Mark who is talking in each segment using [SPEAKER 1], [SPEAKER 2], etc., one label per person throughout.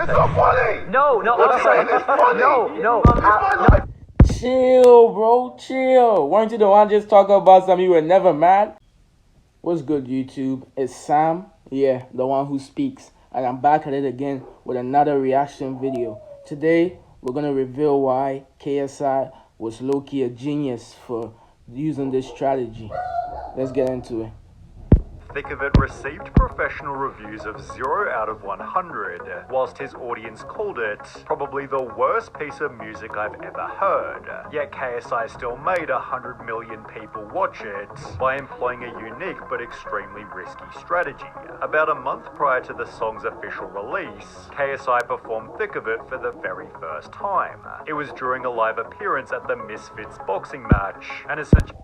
[SPEAKER 1] It's not funny!
[SPEAKER 2] No, I'm sorry. No.
[SPEAKER 1] It's my life!
[SPEAKER 3] Chill, bro, chill. Weren't you the one just talking about something you were never mad? What's good, YouTube? It's Sam, yeah, the one who speaks. And I'm back at it again with another reaction video. Today, we're going to reveal why KSI was low-key a genius for using this strategy. Let's get into it.
[SPEAKER 4] Thick of It received professional reviews of 0 out of 100, whilst his audience called it probably the worst piece of music I've ever heard. Yet KSI still made 100 million people watch it by employing a unique but extremely risky strategy. About a month prior to the song's official release, KSI performed Thick of It for the very first time. It was during a live appearance at the Misfits boxing match, and essentially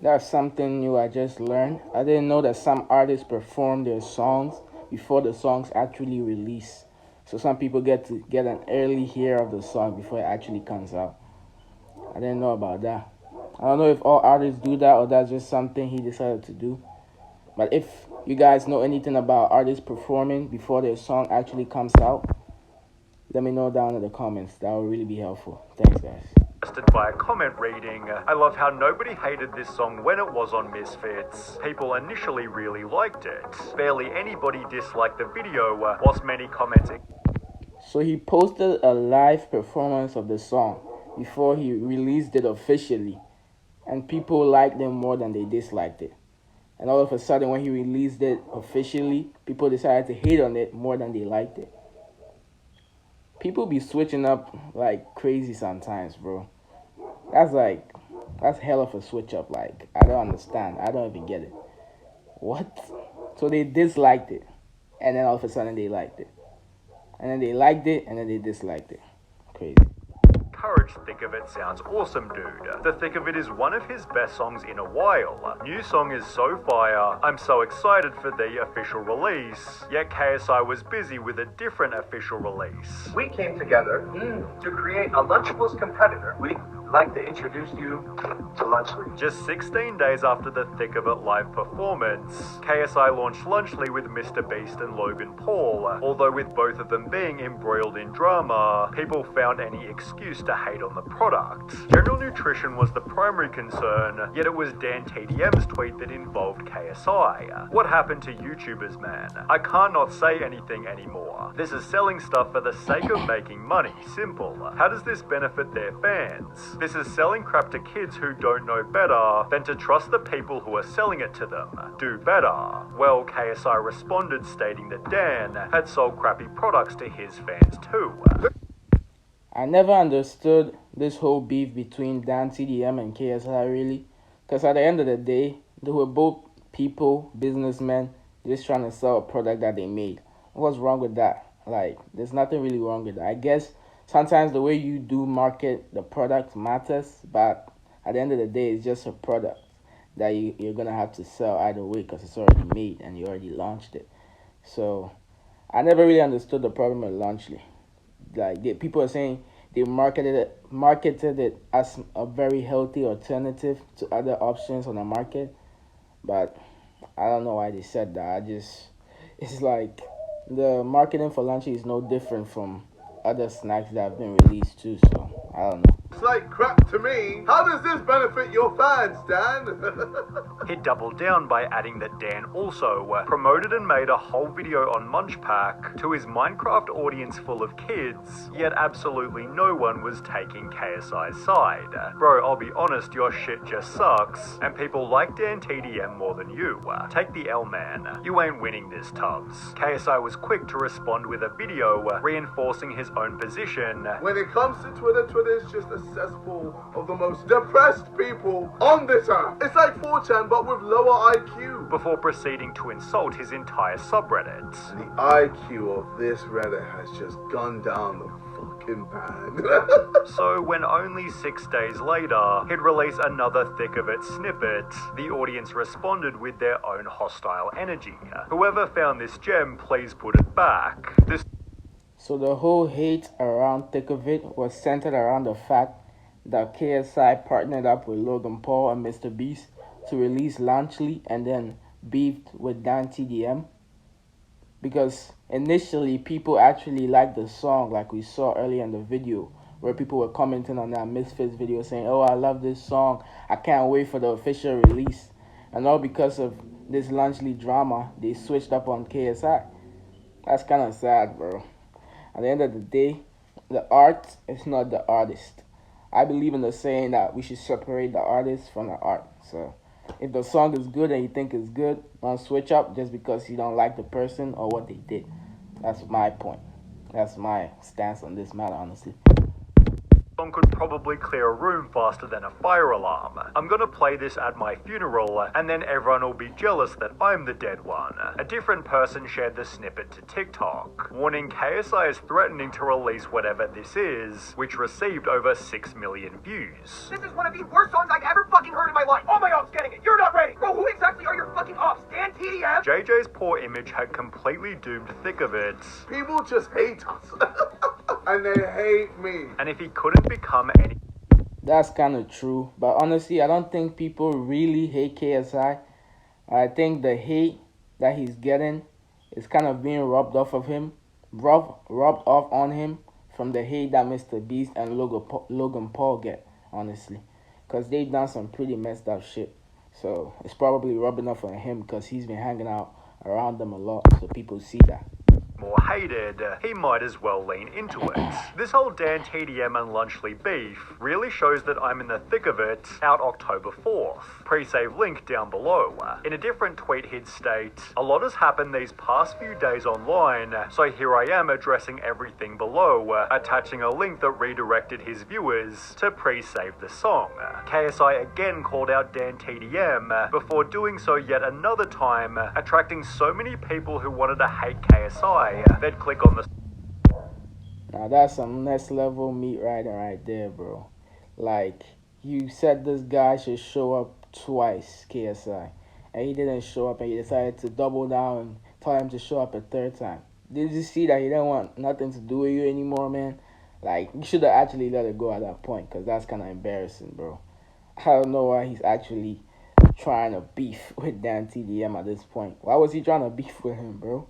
[SPEAKER 3] That's something new I just learned. I didn't know that some artists perform their songs before the songs actually release. So some people get to get an early hear of the song before it actually comes out. I didn't know about that. I don't know if all artists do that or that's just something he decided to do. But if you guys know anything about artists performing before their song actually comes out, let me know down in the comments. That would really be helpful. Thanks, guys.
[SPEAKER 4] by a comment reading, "I love how nobody hated this song when it was on Misfits. People initially really liked it. Barely anybody disliked the video, whilst many commented."
[SPEAKER 3] So he posted a live performance of the song before he released it officially, and people liked him more than they disliked it. And all of a sudden, when he released it officially, people decided to hate on it more than they liked it. People be switching up like crazy sometimes, bro. That's hell of a switch up. Like, I don't understand. I don't even get it. What? So they disliked it, and then all of a sudden they liked it. And then they liked it, and then they disliked it. Crazy.
[SPEAKER 4] Courage Thick of It sounds awesome, dude. The Thick of It is one of his best songs in a while. New song is so fire. I'm so excited for the official release. Yet KSI was busy with a different official release.
[SPEAKER 5] We came together to create a Lunchables competitor. We'd like to introduce you to Lunchly.
[SPEAKER 4] Just 16 days after the Thick of It live performance, KSI launched Lunchly with Mr. Beast and Logan Paul. Although with both of them being embroiled in drama, people found any excuse to hate on the product. General nutrition was the primary concern, yet it was DanTDM's tweet that involved KSI. What happened to YouTubers, man? I can't not say anything anymore. This is selling stuff for the sake of making money. Simple. How does this benefit their fans? This is selling crap to kids who don't know better than to trust the people who are selling it to them. Do better. Well, KSI responded stating that Dan had sold crappy products to his fans too.
[SPEAKER 3] I never understood this whole beef between DanTDM and KSI really, because at the end of the day, they were both people, businessmen, just trying to sell a product that they made. What's wrong with that? Like, there's nothing really wrong with that. I guess sometimes the way you do market the product matters, but at the end of the day, it's just a product that you're going to have to sell either way because it's already made and you already launched it. So I never really understood the problem with Launchly. Like, people are saying they marketed it as a very healthy alternative to other options on the market, but I don't know why they said that. It's like the marketing for Launchly is no different from other snacks that have been released too, so I don't know.
[SPEAKER 1] It's like crap to me. How does this benefit your fans, Dan?
[SPEAKER 4] He doubled down by adding that Dan also promoted and made a whole video on Munch Pack to his Minecraft audience full of kids, yet absolutely no one was taking KSI's side. Bro, I'll be honest, your shit just sucks, and people like DanTDM more than you. Take the L, man. You ain't winning this, Tubbs. KSI was quick to respond with a video reinforcing his own position.
[SPEAKER 1] When it comes to Twitter is just a cesspool of the most depressed people on this earth. It's like 4chan, but with lower IQ.
[SPEAKER 4] Before proceeding to insult his entire subreddit.
[SPEAKER 1] The IQ of this Reddit has just gone down the fucking pan.
[SPEAKER 4] So when only 6 days later, he'd release another Thick of It snippet, the audience responded with their own hostile energy. Whoever found this gem, please put it back.
[SPEAKER 3] So the whole hate around Thick of It was centered around the fact that KSI partnered up with Logan Paul and Mr. Beast to release Launchly and then beefed with DanTDM. because initially people actually liked the song, like we saw earlier in the video, where people were commenting on that Misfits video saying, "Oh, I love this song. I can't wait for the official release." And all because of this Lunchley drama, they switched up on KSI. That's kind of sad, bro. At the end of the day, the art is not the artist. I believe in the saying that we should separate the artist from the art. So if the song is good and you think it's good, don't switch up just because you don't like the person or what they did. That's my point. That's my stance on this matter, honestly.
[SPEAKER 4] Song could probably clear a room faster than a fire alarm. I'm gonna play this at my funeral, and then everyone will be jealous that I'm the dead one. A different person shared the snippet to TikTok, warning KSI is threatening to release whatever this is, which received over 6 million views.
[SPEAKER 6] This is one of the worst songs I've ever fucking heard in my life. All my ops getting it. You're not ready. Bro, who exactly are your fucking ops? DanTDM?
[SPEAKER 4] JJ's poor image had completely doomed Thick of It.
[SPEAKER 1] People just hate us. And they hate me.
[SPEAKER 4] And if he couldn't become any...
[SPEAKER 3] That's kind of true. But honestly, I don't think people really hate KSI. I think the hate that he's getting is kind of being rubbed off of him. Rubbed off on him from the hate that Mr. Beast and Logan Paul get, honestly. Because they've done some pretty messed up shit. So it's probably rubbing off on him because he's been hanging out around them a lot. So people see that.
[SPEAKER 4] More hated, he might as well lean into it. This whole DanTDM and Lunchley beef really shows that I'm in the thick of it, out October 4th. Pre-save link down below. In a different tweet he'd state, "A lot has happened these past few days online, so here I am addressing everything below, attaching a link that redirected his viewers to pre-save the song." KSI again called out DanTDM, before doing so yet another time, attracting so many people who wanted to hate KSI. They'd click on the...
[SPEAKER 3] Now that's some next level meat riding right there, bro. Like, you said this guy should show up twice, KSI, and he didn't show up, and you decided to double down and tell him to show up a third time. Did you see that he didn't want nothing to do with you anymore, man? Like, you should have actually let it go at that point, because that's kind of embarrassing, bro. I don't know why he's actually trying to beef with DanTDM at this point. Why was he trying to beef with him, bro?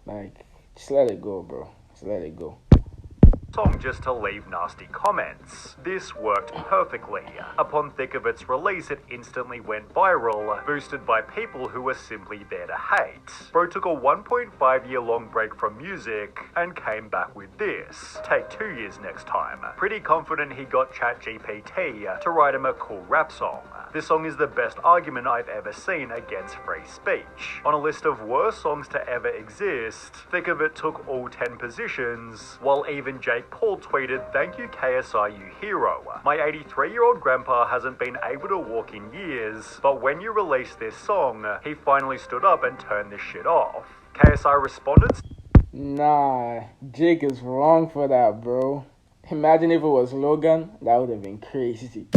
[SPEAKER 3] Like, just let it go, bro. Just let it go.
[SPEAKER 4] Song just to leave nasty comments. This worked perfectly. Upon Thick of It's release, it instantly went viral, boosted by people who were simply there to hate. Bro took a 1.5-year long break from music and came back with this. Take 2 years next time. Pretty confident he got ChatGPT to write him a cool rap song. This song is the best argument I've ever seen against free speech. On a list of worst songs to ever exist, Thick of It took all 10 positions, while even Jake Paul tweeted, "Thank you KSI, you hero. My 83-year-old grandpa hasn't been able to walk in years, but when you released this song, he finally stood up and turned this shit off." KSI responded,
[SPEAKER 3] Nah, Jake is wrong for that, bro. Imagine if it was Logan, that would have been crazy.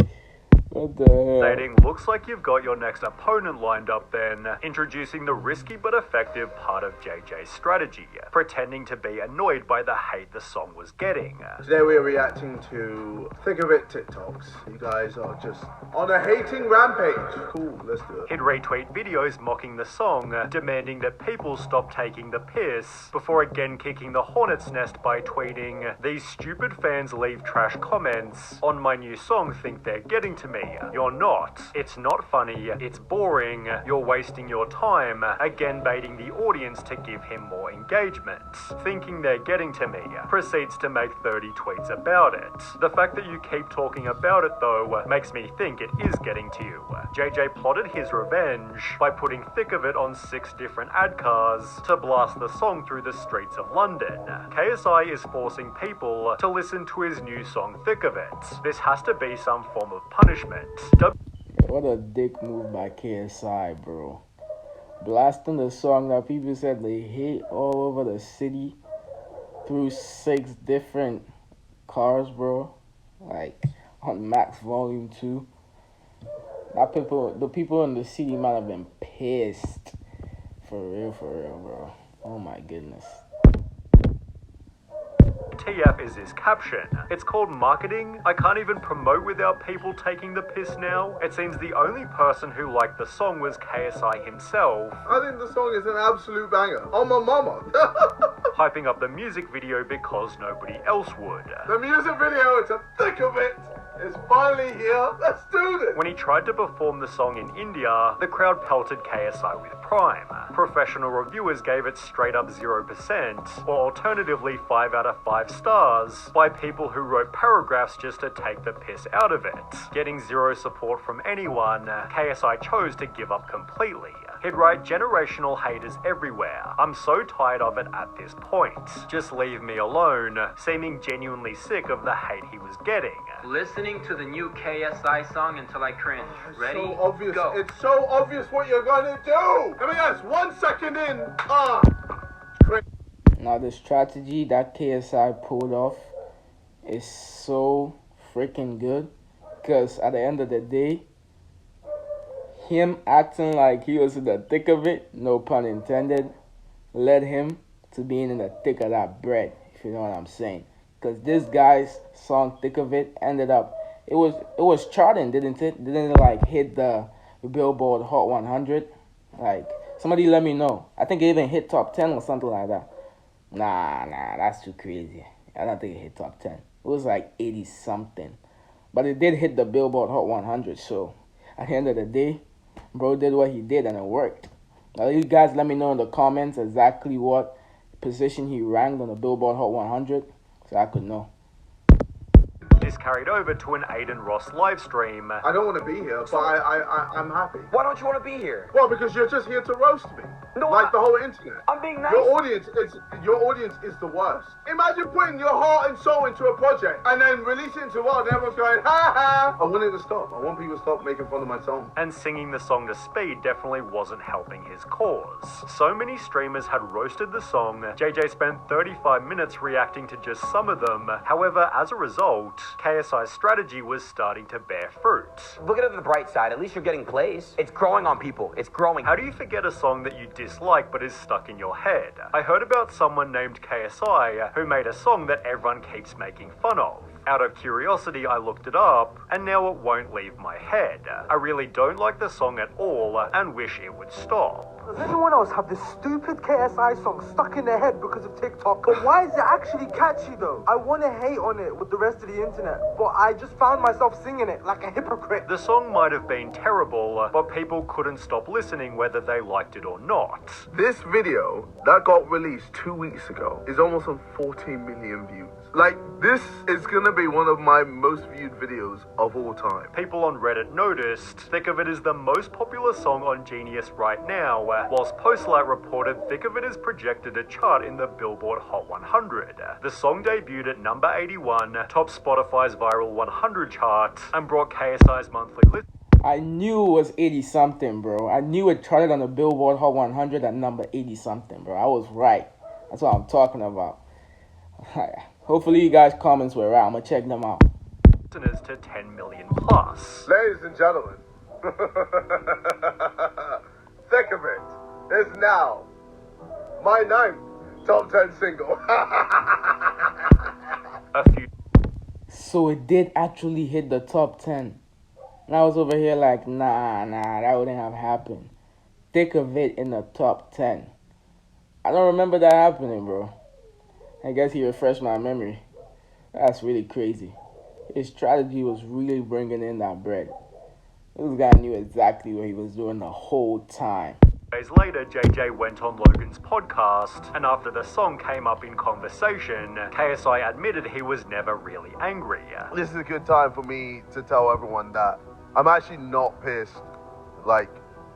[SPEAKER 3] What the hell?
[SPEAKER 4] stating, "Looks like you've got your next opponent lined up then," introducing the risky but effective part of JJ's strategy, pretending to be annoyed by the hate the song was getting.
[SPEAKER 1] Today we are reacting to Thick of It TikToks. You guys are just on a hating rampage. Cool, let's do it.
[SPEAKER 4] He'd retweet videos mocking the song, demanding that people stop taking the piss, before again kicking the hornet's nest by tweeting, "These stupid fans leave trash comments on my new song, think they're getting to me. You're not. It's not funny. It's boring. You're wasting your time." Again baiting the audience to give him more engagement. Thinking they're getting to me, proceeds to make 30 tweets about it. The fact that you keep talking about it though makes me think it is getting to you. JJ plotted his revenge by putting Thick of It on 6 different ad cars to blast the song through the streets of London. KSI is forcing people to listen to his new song Thick of It. This has to be some form of punishment.
[SPEAKER 3] What a dick move by KSI, bro. Blasting the song that people said they hate all over the city through 6 different cars, bro. Like on max volume 2. The people in the city might have been pissed. For real, bro. Oh my goodness.
[SPEAKER 4] WTF is this caption? It's called marketing? I can't even promote without people taking the piss now? It seems the only person who liked the song was KSI himself.
[SPEAKER 1] I think the song is an absolute banger. On my mama.
[SPEAKER 4] Hyping up the music video because nobody else would.
[SPEAKER 1] The music video, it's a thick of it. It's finally here. Let's do this.
[SPEAKER 4] When he tried to perform the song in India, the crowd pelted KSI with Prime. Professional reviewers gave it straight up 0%, or alternatively 5 out of 5 stars, by people who wrote paragraphs just to take the piss out of it. Getting zero support from anyone, KSI chose to give up completely. He'd write generational haters everywhere. I'm so tired of it at this point. Just leave me alone, seeming genuinely sick of the hate he was getting.
[SPEAKER 2] Listening to the new KSI song until I cringe. Ready?
[SPEAKER 1] So obvious.
[SPEAKER 2] Go.
[SPEAKER 1] It's so obvious what you're gonna do. Let me guess. 1 second in.
[SPEAKER 3] Now the strategy that KSI pulled off is so freaking good, because at the end of the day, him acting like he was in the thick of it, no pun intended, led him to being in the thick of that bread, if you know what I'm saying. Because this guy's song "Thick of It" ended up, it was charting, didn't it? Didn't it like hit the Billboard Hot 100? Like, somebody let me know. I think it even hit top 10 or something like that. Nah, that's too crazy. I don't think it hit top 10. It was like 80 something, but it did hit the Billboard Hot 100. So at the end of the day, bro did what he did and it worked. Now you guys let me know in the comments exactly what position he ranked on the Billboard Hot 100 so I could know.
[SPEAKER 4] This carried over to an Aiden Ross live stream.
[SPEAKER 1] I don't want to be here, but I'm happy.
[SPEAKER 6] Why don't you want to be here?
[SPEAKER 1] Well, because you're just here to roast me.
[SPEAKER 6] No,
[SPEAKER 1] like the whole internet.
[SPEAKER 6] I'm being nice.
[SPEAKER 1] Your audience is the worst. Imagine putting your heart and soul into a project and then releasing it to the world and everyone's going, ha ha. I want it to stop. I want people to stop making fun of my song.
[SPEAKER 4] And singing the song to speed definitely wasn't helping his cause. So many streamers had roasted the song, JJ spent 35 minutes reacting to just some of them. However, as a result, KSI's strategy was starting to bear fruit.
[SPEAKER 6] Look at it on the bright side. At least you're getting plays. It's growing on people. It's growing.
[SPEAKER 4] How do you forget a song that you dislike but is stuck in your head? I heard about someone named KSI who made a song that everyone keeps making fun of. Out of curiosity, I looked it up, and now it won't leave my head. I really don't like the song at all, and wish it would stop.
[SPEAKER 7] Does anyone else have this stupid KSI song stuck in their head because of TikTok? But why is it actually catchy though? I want to hate on it with the rest of the internet, but I just found myself singing it like a hypocrite.
[SPEAKER 4] The song might have been terrible, but people couldn't stop listening whether they liked it or not.
[SPEAKER 1] This video that got released 2 weeks ago is almost on 14 million views. Like, this is gonna be one of my most viewed videos of all time.
[SPEAKER 4] People on Reddit noticed Thick of It is the most popular song on Genius right now, whilst Postlight reported Thick of It is projected to chart in the Billboard Hot 100. The song debuted at number 81, topped Spotify's Viral 100 chart, and brought KSI's monthly list.
[SPEAKER 3] I knew it was 80 something, bro. I knew it charted on the Billboard Hot 100 at number 80 something, bro. I was right. That's what I'm talking about. Hopefully you guys' comments were right. I'm gonna check them out.
[SPEAKER 4] Listeners to 10 million plus.
[SPEAKER 1] Ladies and gentlemen, Thick of It is now my 9th top 10 single.
[SPEAKER 4] A few
[SPEAKER 3] So it did actually hit the top 10. And I was over here like, nah, that wouldn't have happened. Thick of It in the top 10. I don't remember that happening, bro. I guess he refreshed my memory. That's really crazy. His strategy was really bringing in that bread. This guy knew exactly what he was doing the whole time.
[SPEAKER 4] days later, JJ went on Logan's podcast, and after the song came up in conversation, KSI admitted he was never really angry.
[SPEAKER 1] This is a good time for me to tell everyone that I'm actually not pissed. Like,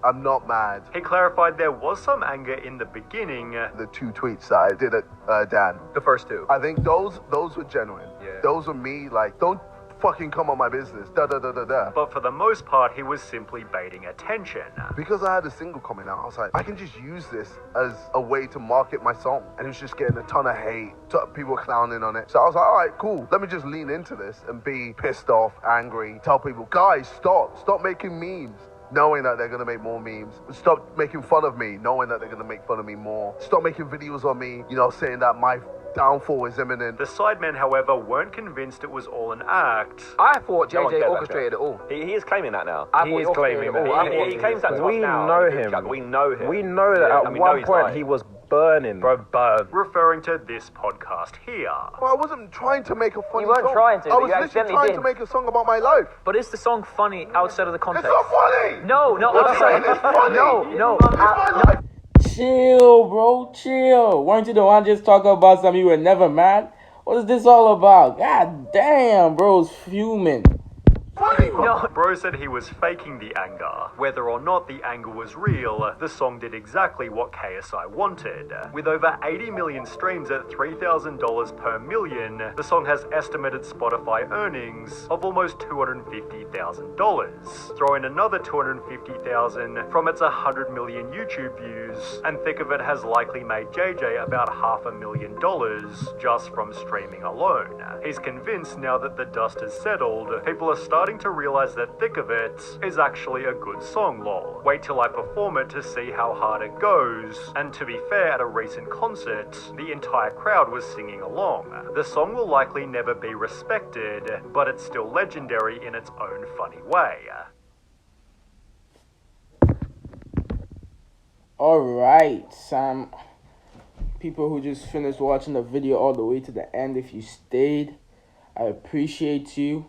[SPEAKER 1] I'm not mad.
[SPEAKER 4] He clarified there was some anger in the beginning.
[SPEAKER 1] The 2 tweets that I did at Dan.
[SPEAKER 6] The first 2.
[SPEAKER 1] I think those were genuine.
[SPEAKER 6] Yeah.
[SPEAKER 1] Those were me, like, don't fucking come on my business, da-da-da-da-da.
[SPEAKER 4] But for the most part, he was simply baiting attention.
[SPEAKER 1] Because I had a single coming out, I was like, I can just use this as a way to market my song. And it was just getting a ton of hate, people clowning on it. So I was like, all right, cool. Let me just lean into this and be pissed off, angry, tell people, guys, stop making memes. Knowing that they're going to make more memes. Stop making fun of me, knowing that they're going to make fun of me more. Stop making videos on me, saying that my downfall is imminent.
[SPEAKER 4] The sidemen, however, weren't convinced it was all an act.
[SPEAKER 6] I thought
[SPEAKER 8] No one
[SPEAKER 6] JJ
[SPEAKER 8] cared about
[SPEAKER 6] orchestrated it all.
[SPEAKER 8] He is claiming that now.
[SPEAKER 6] I
[SPEAKER 9] He
[SPEAKER 6] thought
[SPEAKER 9] is
[SPEAKER 6] orchestrated
[SPEAKER 9] claiming
[SPEAKER 6] it all.
[SPEAKER 9] that.
[SPEAKER 6] I thought
[SPEAKER 8] He claims that to us
[SPEAKER 9] We
[SPEAKER 8] now.
[SPEAKER 9] know
[SPEAKER 8] in the group
[SPEAKER 9] him.
[SPEAKER 8] chat. We know him.
[SPEAKER 9] We know that
[SPEAKER 8] Yeah,
[SPEAKER 9] at
[SPEAKER 8] and we know
[SPEAKER 9] one
[SPEAKER 8] he's
[SPEAKER 9] point
[SPEAKER 8] lying.
[SPEAKER 9] he was burning.
[SPEAKER 8] Bro, burn.
[SPEAKER 4] Referring to this podcast here.
[SPEAKER 1] Well, I wasn't trying to make a funny
[SPEAKER 10] You weren't
[SPEAKER 1] song.
[SPEAKER 10] trying to,
[SPEAKER 1] I
[SPEAKER 10] but
[SPEAKER 1] was
[SPEAKER 10] you
[SPEAKER 1] literally
[SPEAKER 10] accidentally
[SPEAKER 1] trying
[SPEAKER 10] did.
[SPEAKER 1] to make a song about my life.
[SPEAKER 10] But is the song funny outside of the
[SPEAKER 1] It's
[SPEAKER 10] context?
[SPEAKER 1] not funny!
[SPEAKER 10] No, not
[SPEAKER 1] What do you
[SPEAKER 10] outside.
[SPEAKER 1] mean it's funny?
[SPEAKER 10] No.
[SPEAKER 1] It's my life.
[SPEAKER 3] Chill, bro, chill. Weren't you the one just talking about something you were never mad? What is this all about? God damn, bro's fuming.
[SPEAKER 10] No.
[SPEAKER 4] Bro said he was faking the anger. Whether or not the anger was real, the song did exactly what KSI wanted. With over 80 million streams at $3,000 per million, the song has estimated Spotify earnings of almost $250,000. Throw in another $250,000 from its 100 million YouTube views, and Thick of It has likely made JJ about $500,000 just from streaming alone. He's convinced now that the dust has settled, people are starting to realize that Thick of It is actually a good song, lol. Wait till I perform it to see how hard it goes. And to be fair, at a recent concert, the entire crowd was singing along. The song will likely never be respected, but it's still legendary in its own funny way.
[SPEAKER 3] Alright, some people who just finished watching the video all the way to the end, if you stayed, I appreciate you.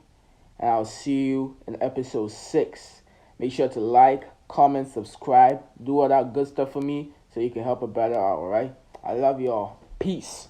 [SPEAKER 3] And I'll see you in episode 6. Make sure to like, comment, subscribe, do all that good stuff for me so you can help a brother out, alright? I love y'all. Peace.